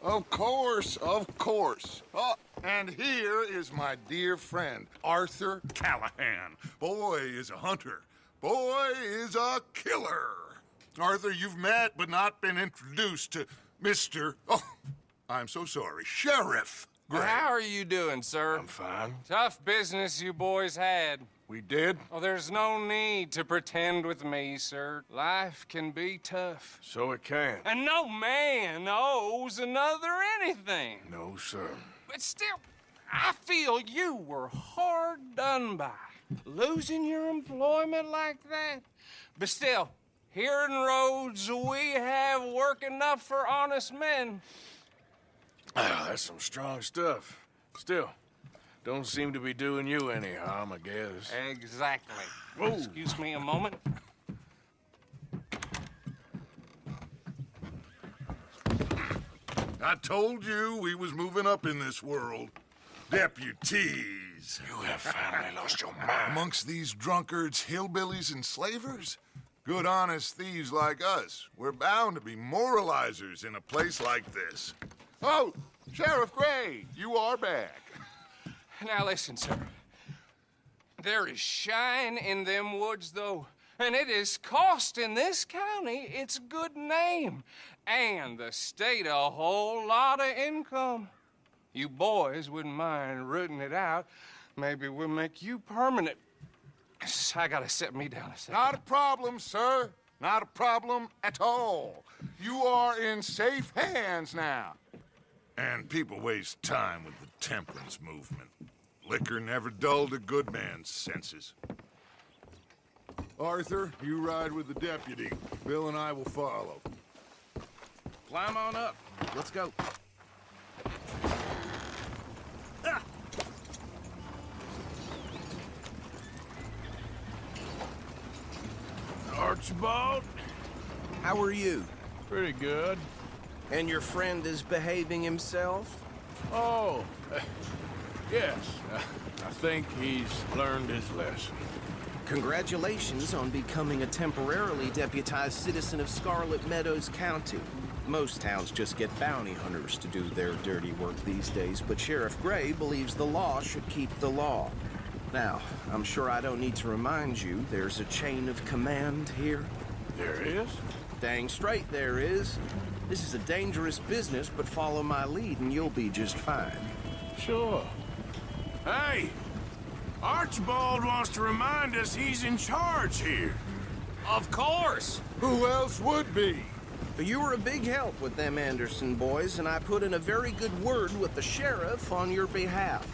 Of course, of course. Oh, and here is my dear friend, Arthur Callahan. Boy is a hunter. Boy is a killer. Arthur, you've met but not been introduced to Mr. Oh, I'm so sorry, Sheriff Gray. How are you doing, sir? I'm fine. Tough business you boys had. We did? Oh, there's no need to pretend with me, sir. Life can be tough. So it can. And no man owes another anything. No, sir. But still, I feel you were hard done by. Losing your employment like that. But still, here in Rhodes, we have work enough for honest men. Ah, that's some strong stuff. Still, don't seem to be doing you any harm, I guess. Exactly. Whoa. Excuse me a moment. I told you we was moving up in this world. Deputies. You have finally lost your mind. Amongst these drunkards, hillbillies, and slavers? Good, honest thieves like us. We're bound to be moralizers in a place like this. Oh, Sheriff Gray, you are back. Now listen, sir. There is shine in them woods, though, and it is costing this county its good name and the state a whole lot of income. You boys wouldn't mind rooting it out. Maybe we'll make you permanent. I gotta sit me down a second. Not a problem, sir. Not a problem at all. You are in safe hands now. And people waste time with the temperance movement. Liquor never dulled a good man's senses. Arthur, you ride with the deputy. Bill and I will follow. Climb on up. Let's go. Archibald? How are you? Pretty good. And your friend is behaving himself? Oh, yes. I think he's learned his lesson. Congratulations on becoming a temporarily deputized citizen of Scarlet Meadows County. Most towns just get bounty hunters to do their dirty work these days, but Sheriff Gray believes the law should keep the law. Now, I'm sure I don't need to remind you, there's a chain of command here. There is? Dang straight there is. This is a dangerous business, but follow my lead and you'll be just fine. Sure. Hey! Archibald wants to remind us he's in charge here. Of course. Who else would be? But you were a big help with them Anderson boys, and I put in a very good word with the sheriff on your behalf.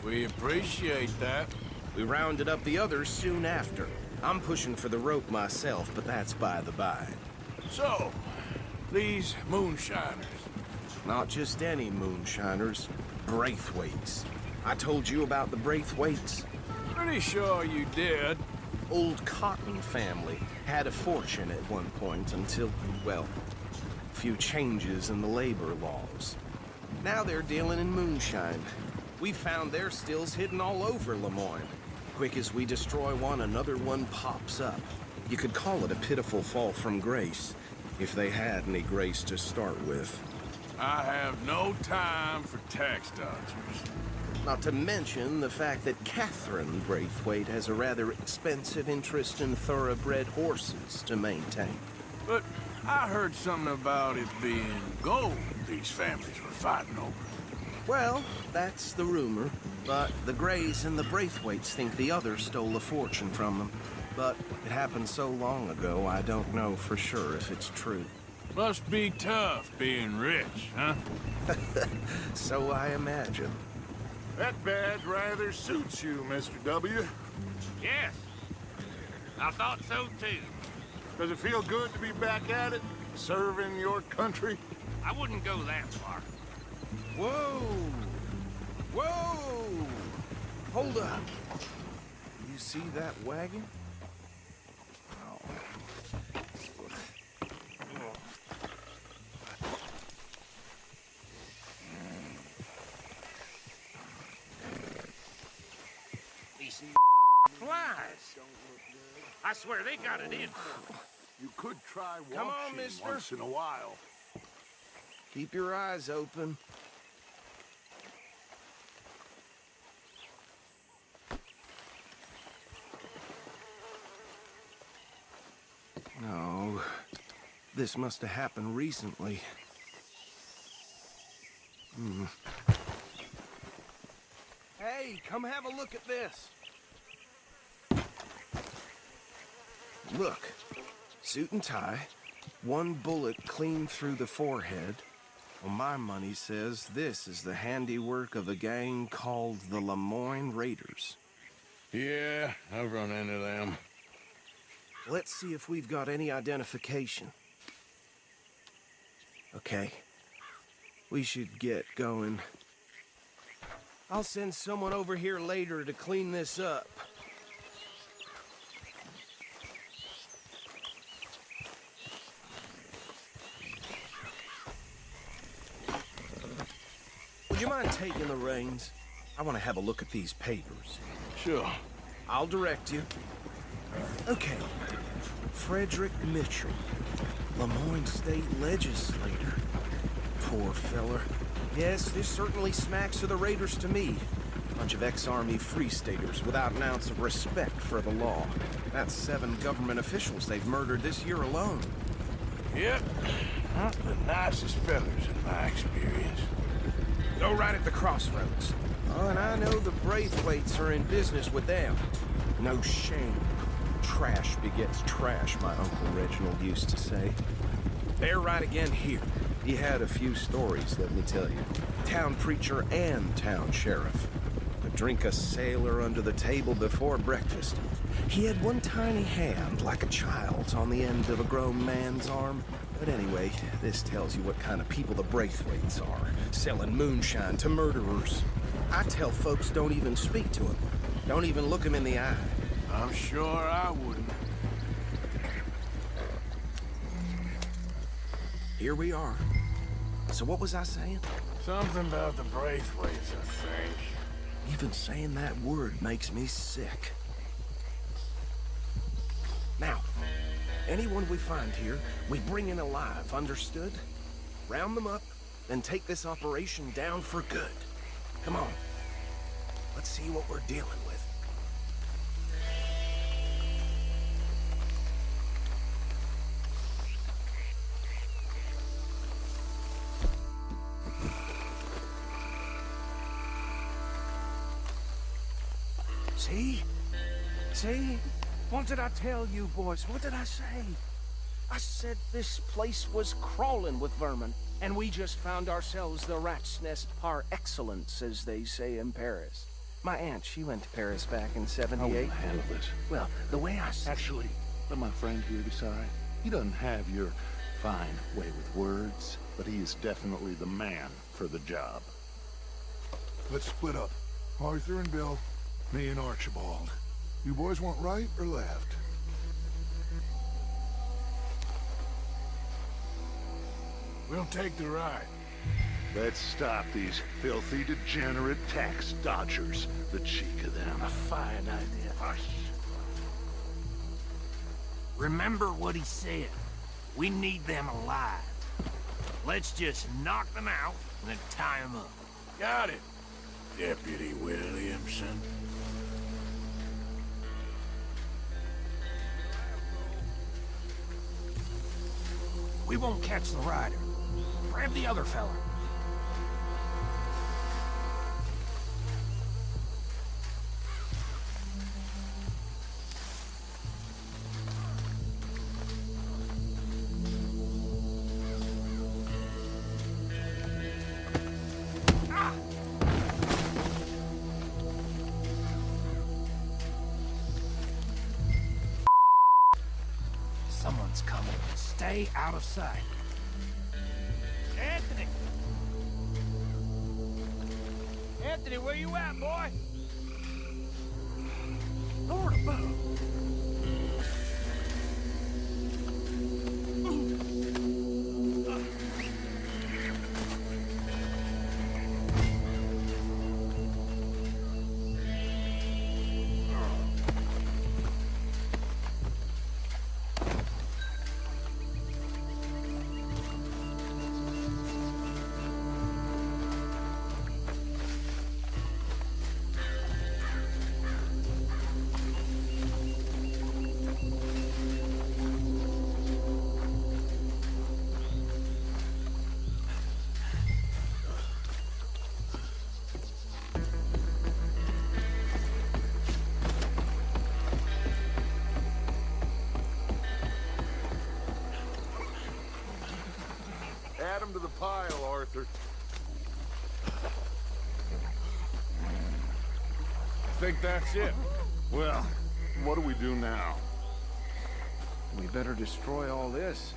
We appreciate that. We rounded up the others soon after. I'm pushing for the rope myself, but that's by the by. So, these moonshiners. Not just any moonshiners, Braithwaites. I told you about the Braithwaites. Pretty sure you did. Old Cotton family had a fortune at one point until, well, a few changes in the labor laws. Now they're dealing in moonshine. We found their stills hidden all over Lemoyne. Quick as we destroy one, another one pops up. You could call it a pitiful fall from grace, if they had any grace to start with. I have no time for tax dodgers. Not to mention the fact that Catherine Braithwaite has a rather expensive interest in thoroughbred horses to maintain. But I heard something about it being gold these families were fighting over. Well, that's the rumor. But the Grays and the Braithwaites think the others stole a fortune from them. But it happened so long ago, I don't know for sure if it's true. Must be tough being rich, huh? So I imagine. That badge rather suits you, Mr. W. Yes. I thought so, too. Does it feel good to be back at it, serving your country? I wouldn't go that far. Whoa! Whoa! Hold up. You see that wagon? These flies. I swear they got it in. You could try Come on, watching mister. once in a while. Keep your eyes open. No, this must have happened recently. Hey, come have a look at this. Look, suit and tie, one bullet clean through the forehead. Well, my money says this is the handiwork of a gang called the Lemoyne Raiders. Yeah, I've run into them. Let's see if we've got any identification. Okay. We should get going. I'll send someone over here later to clean this up. Would you mind taking the reins? I want to have a look at these papers. Sure. I'll direct you. Okay. Frederick Mitchell, Lemoyne State Legislator. Poor feller. Yes, this certainly smacks of the Raiders to me. Bunch of ex-Army Free Staters without an ounce of respect for the law. That's 7 government officials they've murdered this year alone. Yep. Not the nicest fellas in my experience. Go right at the crossroads. Oh, and I know the Braithwaites are in business with them. No shame. Trash begets trash, my Uncle Reginald used to say. They're right again here. He had a few stories, let me tell you. Town preacher and town sheriff. Could drink a sailor under the table before breakfast. He had one tiny hand, like a child's, on the end of a grown man's arm. But anyway, this tells you what kind of people the Braithwaites are. Selling moonshine to murderers. I tell folks don't even speak to them. Don't even look them in the eye. I'm sure I wouldn't. Here we are. So what was I saying? Something about the Braithwaites, I think. Even saying that word makes me sick. Now, anyone we find here, we bring in alive, understood? Round them up, then take this operation down for good. Come on. Let's see what we're dealing with. See? See? What did I tell you, boys? What did I say? I said this place was crawling with vermin, and we just found ourselves the rat's nest par excellence, as they say in Paris. My aunt, she went to Paris back in How will '78. you handle this? Well, the way I see Actually, let my friend here decide. He doesn't have your fine way with words, but he is definitely the man for the job. Let's split up. Arthur and Bill, me and Archibald. You boys want right or left? We'll take the ride. Let's stop these filthy, degenerate tax dodgers. The cheek of them. A fine idea. Hush. Remember what he said. We need them alive. Let's just knock them out and then tie them up. Got it, Deputy Williamson. We won't catch the rider. Grab the other fella. Someone's coming. Stay out of sight. Anthony! Anthony, where you at, boy? Lord above. pile, Arthur. I think that's it. Well, what do we do now? We better destroy all this.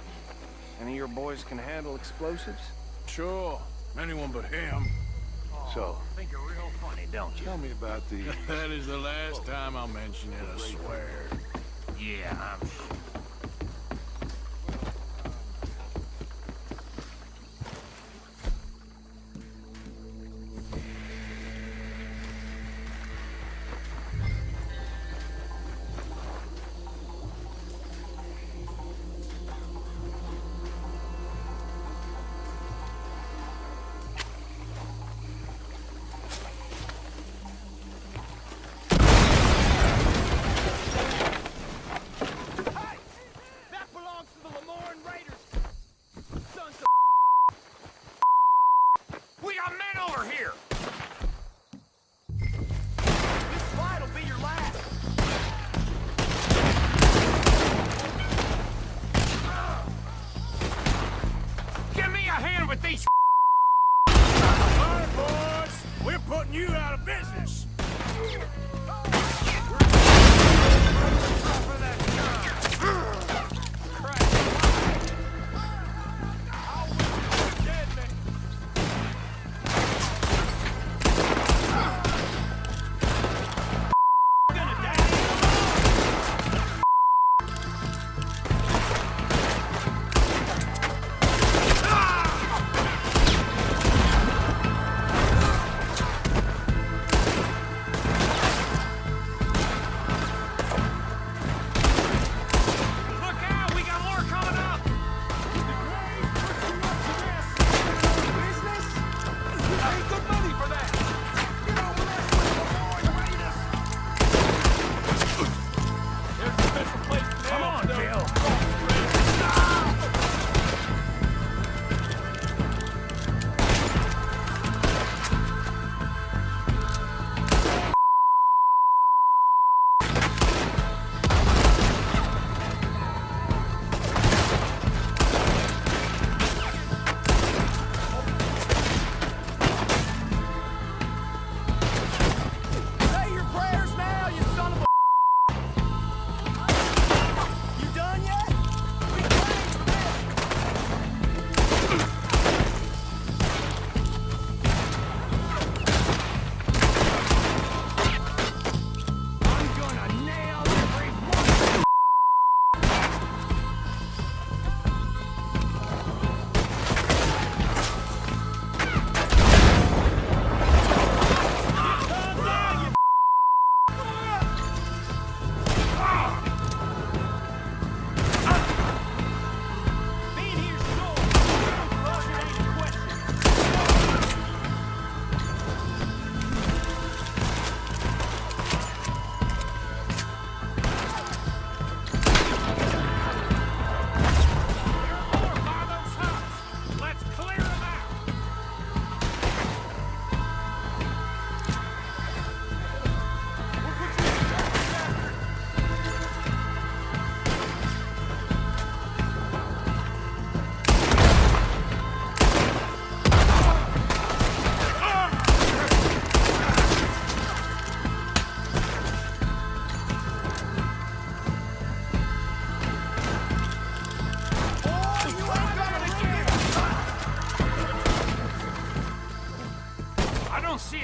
Any of your boys can handle explosives? Sure. Anyone but him. So, Think you're real funny, don't you? tell me about the... That is the last time I'll mention it, I swear. Yeah, I'm sure. We got men over here! This flight'll be your last! Give me a hand with these. All right, boys. We're putting you out of business.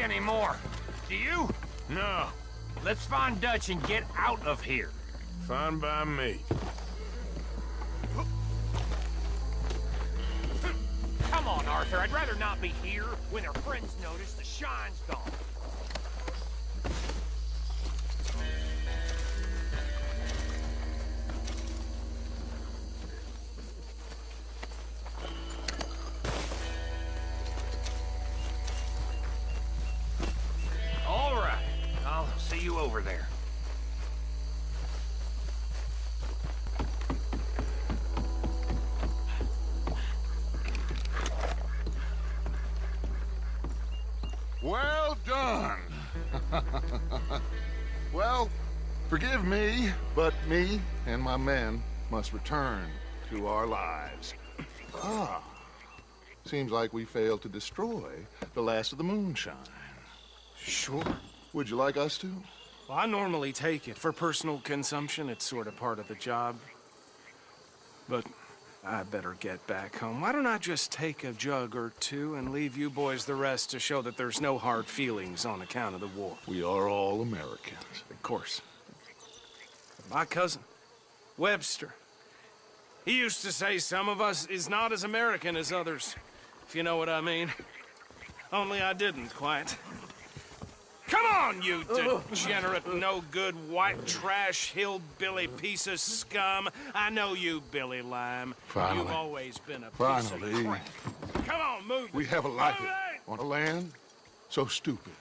Anymore. Do you? No. Let's find Dutch and get out of here. Fine by me. Come on, Arthur. I'd rather not be here when our friends notice the shine's gone. All right. I'll see you over there. Well done. Well, forgive me, but me and my men must return to our lives. Ah, Seems like we failed to destroy the last of the moonshine. Sure. Would you like us to? Well, I normally take it. For personal consumption, it's sort of part of the job. But I better get back home. Why don't I just take a jug or two and leave you boys the rest to show that there's no hard feelings on account of the war? We are all Americans. Of course. My cousin, Webster, he used to say some of us is not as American as others, if you know what I mean. Only I didn't quite. Come on, you degenerate, no-good, white trash, hillbilly piece of scum. I know you, Billy Lime. Finally. You've always been a piece Finally. of crap. Come on, move. We have a life Move it! on a land so stupid,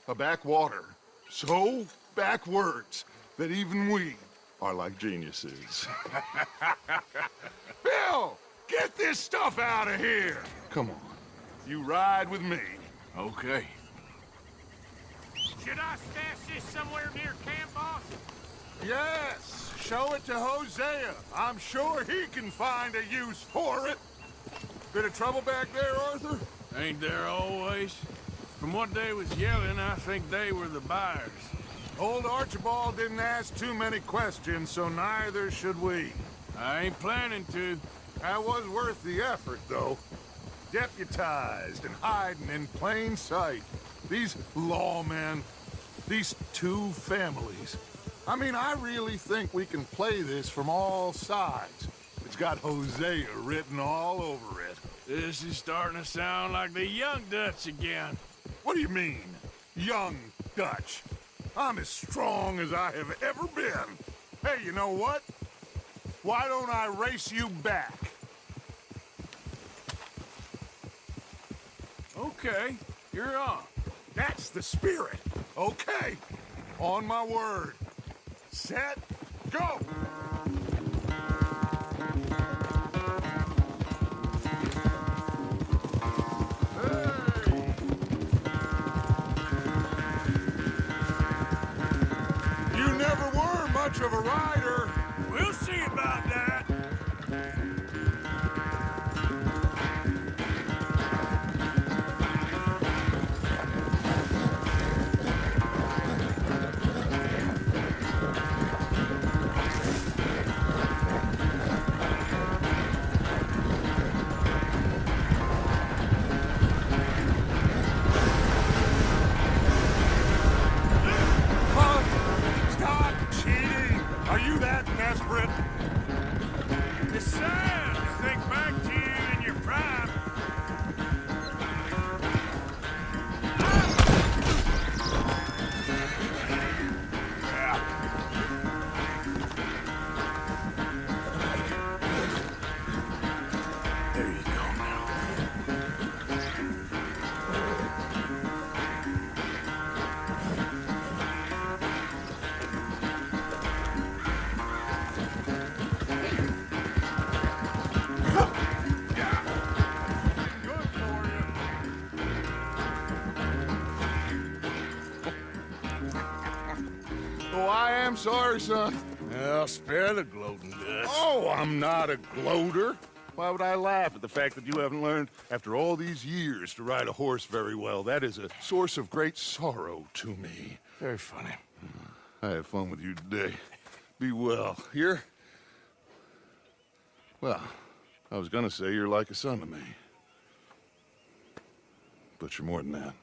a backwater so backwards that even we are like geniuses. Bill, get this stuff out of here. Come on, you ride with me. Okay. Should I stash this somewhere near camp, boss? Yes, show it to Hosea. I'm sure he can find a use for it. Bit of trouble back there, Arthur? Ain't there always? From what they was yelling, I think they were the buyers. Old Archibald didn't ask too many questions, so neither should we. I ain't planning to. That was worth the effort, though. Deputized and hiding in plain sight. These lawmen, these two families. I mean, I really think we can play this from all sides. It's got Hosea written all over it. This is starting to sound like the Young Dutch again. What do you mean, young Dutch? I'm as strong as I have ever been. Hey, you know what? Why don't I race you back? Okay, you're on. That's the spirit. Okay, on my word. Set, go! You never were much of a rider. We'll see about that. Stop cheating! Are you that desperate? It's sad to think back to you in your prime. There you go now. Good for you. Oh, I am sorry, son. Well, spare the gloating Dutch. Oh, I'm not a gloater. Why would I laugh at the fact that you haven't learned, after all these years, to ride a horse very well? That is a source of great sorrow to me. Very funny. I had fun with you today. Be well. Here? Well, I was gonna say you're like a son to me. But you're more than that.